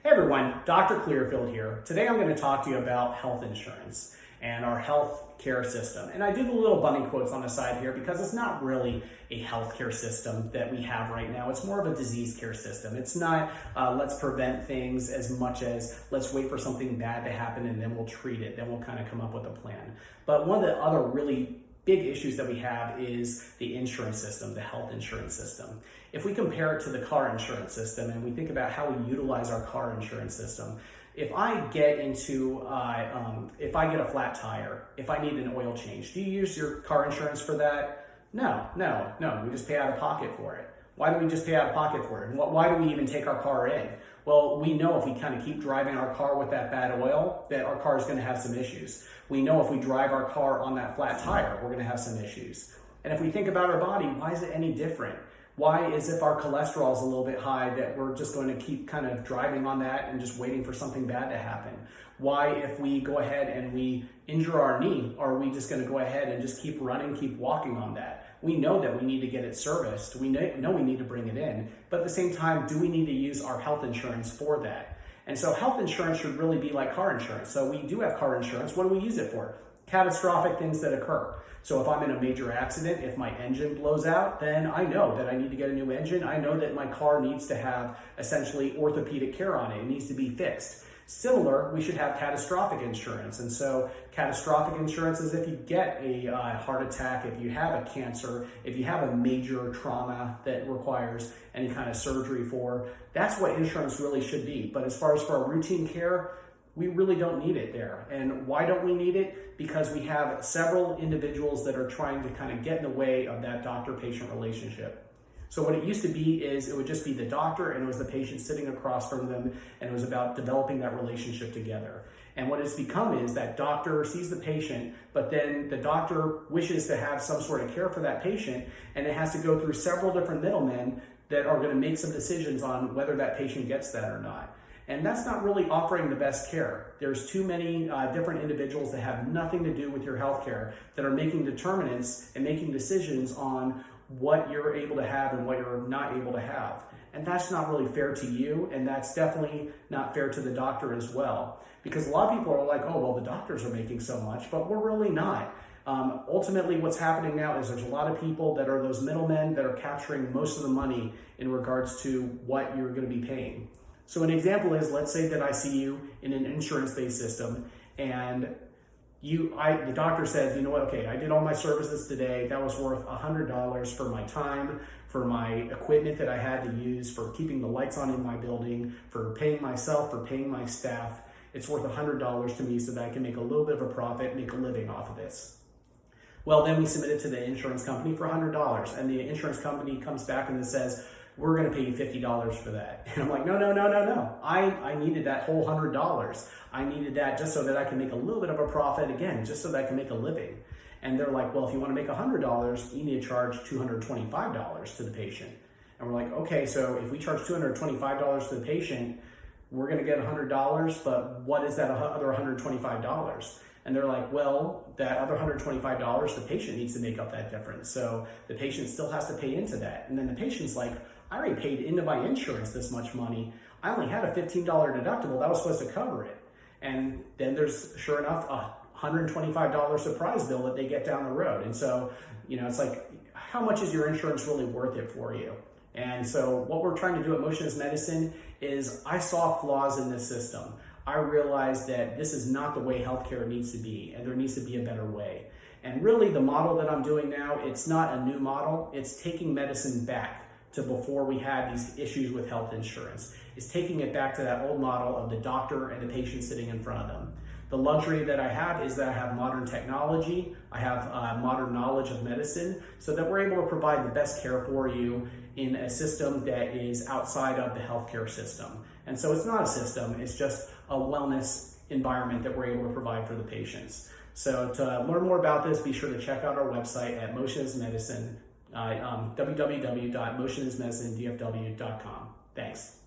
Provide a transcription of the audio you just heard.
Hey everyone, Dr. Clearfield here. Today I'm going to talk to you about health insurance and our health care system. And I do the little bunny quotes on the side here because it's not really a healthcare system that we have right now. It's more of a disease care system. It's not let's prevent things as much as let's wait for something bad to happen and then we'll treat it. Then we'll kind of come up with a plan. But one of the other really big issues that we have is the insurance system, the health insurance system. If we compare it to the car insurance system and we think about how we utilize our car insurance system, if I get if I get a flat tire, if I need an oil change, do you use your car insurance for that? No, we just pay out of pocket for it. Why do we just pay out of pocket for it? And why do we even take our car in? Well, we know if we kind of keep driving our car with that bad oil, that our car is going to have some issues. We know if we drive our car on that flat tire, we're going to have some issues. And if we think about our body, why is it any different? Why is if our cholesterol is a little bit high that we're just going to keep kind of driving on that and just waiting for something bad to happen? Why, if we go ahead and we injure our knee, are we just going to go ahead and just keep running, keep walking on that? We know that we need to get it serviced. We know we need to bring it in. But at the same time, do we need to use our health insurance for that? And so health insurance should really be like car insurance. So we do have car insurance. What do we use it for? Catastrophic things that occur. So if I'm in a major accident, if my engine blows out, then I know that I need to get a new engine. I know that my car needs to have essentially orthopedic care on it. It needs to be fixed. Similar, we should have catastrophic insurance. And so catastrophic insurance is if you get a heart attack, if you have a cancer, if you have a major trauma that requires any kind of surgery for, that's what insurance really should be. But as far as for our routine care, we really don't need it there. And why don't we need it? Because we have several individuals that are trying to kind of get in the way of that doctor-patient relationship. So what it used to be is it would just be the doctor and it was the patient sitting across from them, and it was about developing that relationship together. And what it's become is that doctor sees the patient, but then the doctor wishes to have some sort of care for that patient, and it has to go through several different middlemen that are going to make some decisions on whether that patient gets that or not. And that's not really offering the best care. There's too many different individuals that have nothing to do with your healthcare that are making determinants and making decisions on what you're able to have and what you're not able to have. And that's not really fair to you, and that's definitely not fair to the doctor as well. Because a lot of people are like, oh, well, the doctors are making so much, but we're really not. Ultimately, what's happening now is there's a lot of people that are those middlemen that are capturing most of the money in regards to what you're going to be paying. So an example is, let's say that I see you in an insurance-based system, and the doctor says, you know what, okay, I did all my services today. That was worth $100 for my time, for my equipment that I had to use, for keeping the lights on in my building, for paying myself, for paying my staff. It's worth $100 to me so that I can make a little bit of a profit, make a living off of this. Well, then we submit it to the insurance company for $100, and the insurance company comes back and it says, we're going to pay you $50 for that. And I'm like, no. I needed that whole $100. I needed that just so that I can make a little bit of a profit again, just so that I can make a living. And they're like, well, if you want to make $100, you need to charge $225 to the patient. And we're like, okay, so if we charge $225 to the patient, we're going to get $100, but what is that other $125? And they're like, well, that other $125, the patient needs to make up that difference. So the patient still has to pay into that. And then the patient's like, I already paid into my insurance this much money. I only had a $15 deductible. That was supposed to cover it. And then there's, sure enough, a $125 surprise bill that they get down the road. And so, it's like, how much is your insurance really worth it for you? And so what we're trying to do at Motion is Medicine is I saw flaws in this system. I realized that this is not the way healthcare needs to be, and there needs to be a better way. And really the model that I'm doing now, it's not a new model. It's taking medicine back to before we had these issues with health insurance. It's taking it back to that old model of the doctor and the patient sitting in front of them. The luxury that I have is that I have modern technology, I have modern knowledge of medicine, so that we're able to provide the best care for you in a system that is outside of the healthcare system. And so it's not a system, it's just a wellness environment that we're able to provide for the patients. So to learn more about this, be sure to check out our website at Motion is Medicine, www.motionismedicinedfw.com. Thanks.